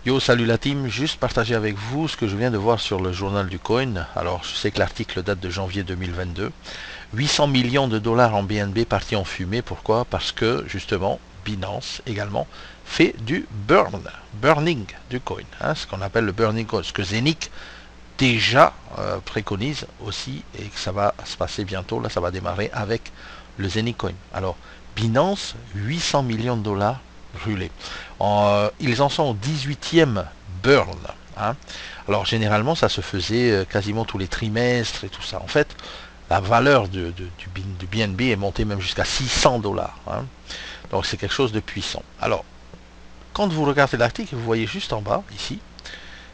Yo, salut la team, juste partager avec vous ce que je viens de voir sur le journal du coin. Alors, je sais que l'article date de janvier 2022. 800 millions de dollars en BNB partis en fumée. Pourquoi? Parce que, justement, Binance également fait du burning du coin. Hein, ce qu'on appelle le burning coin. Ce que Zenic déjà préconise aussi et que ça va se passer bientôt. Là, ça va démarrer avec le Zenic coin. Alors, Binance, 800 millions de dollars brûlés. Ils en sont au 18e burn. Hein. Alors généralement ça se faisait quasiment tous les trimestres et tout ça. En fait, la valeur du BNB est montée même jusqu'à 600 dollars. Hein. Donc c'est quelque chose de puissant. Alors, quand vous regardez l'article, vous voyez juste en bas, ici,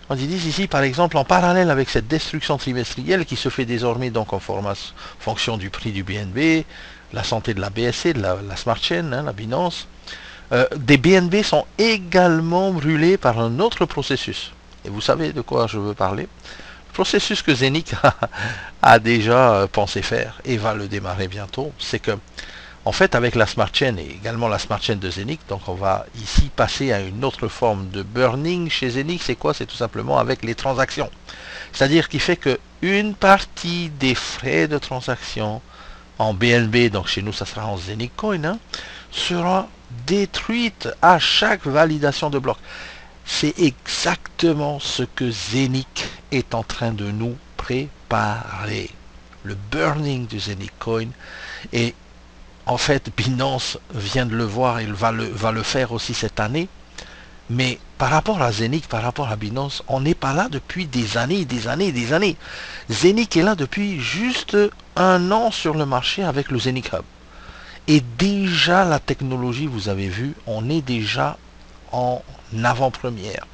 on dit ici, par exemple, en parallèle avec cette destruction trimestrielle qui se fait désormais donc en fonction du prix du BNB, la santé de la BSC, de la Smart Chain, hein, la Binance, des BNB sont également brûlés par un autre processus. Et vous savez de quoi je veux parler? Le processus que Zenic a déjà pensé faire et va le démarrer bientôt, c'est que, en fait, avec la Smart Chain et également la Smart Chain de Zenic, donc on va ici passer à une autre forme de burning chez Zenic. C'est quoi? C'est tout simplement avec les transactions. C'est-à-dire qu'il fait que une partie des frais de transaction en BNB, donc chez nous ça sera en Zenic Coin, hein, sera détruite à chaque validation de bloc. C'est exactement ce que Zenic est en train de nous préparer. Le burning du Zenic Coin. Et en fait, Binance vient de le voir et va le faire aussi cette année. Mais par rapport à Zenic, par rapport à Binance, on n'est pas là depuis des années, des années, des années. Zenic est là depuis juste un an sur le marché avec le Zenic Hub. Et déjà la technologie, vous avez vu, on est déjà en avant-première.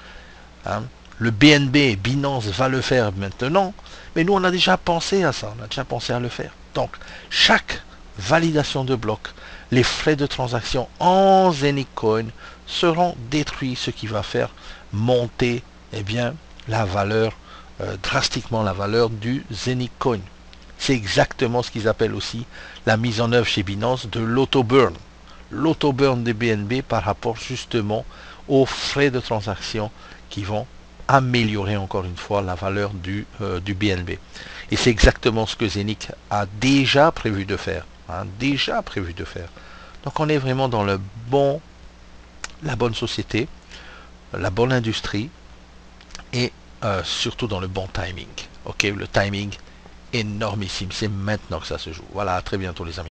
Hein. Le BNB, Binance va le faire maintenant, mais nous on a déjà pensé à ça, on a déjà pensé à le faire. Donc chaque validation de bloc, les frais de transaction en Zenic Coin seront détruits, ce qui va faire monter bien, la valeur, drastiquement la valeur du Zenic Coin. C'est exactement ce qu'ils appellent aussi la mise en œuvre chez Binance de l'auto-burn. L'auto-burn des BNB par rapport justement aux frais de transaction qui vont améliorer encore une fois la valeur du BNB. Et c'est exactement ce que Zenic a déjà prévu de faire. Hein, déjà prévu de faire. Donc on est vraiment dans la bonne société, la bonne industrie et surtout dans le bon timing. Ok, le timing énormissime. C'est maintenant que ça se joue. Voilà, à très bientôt les amis.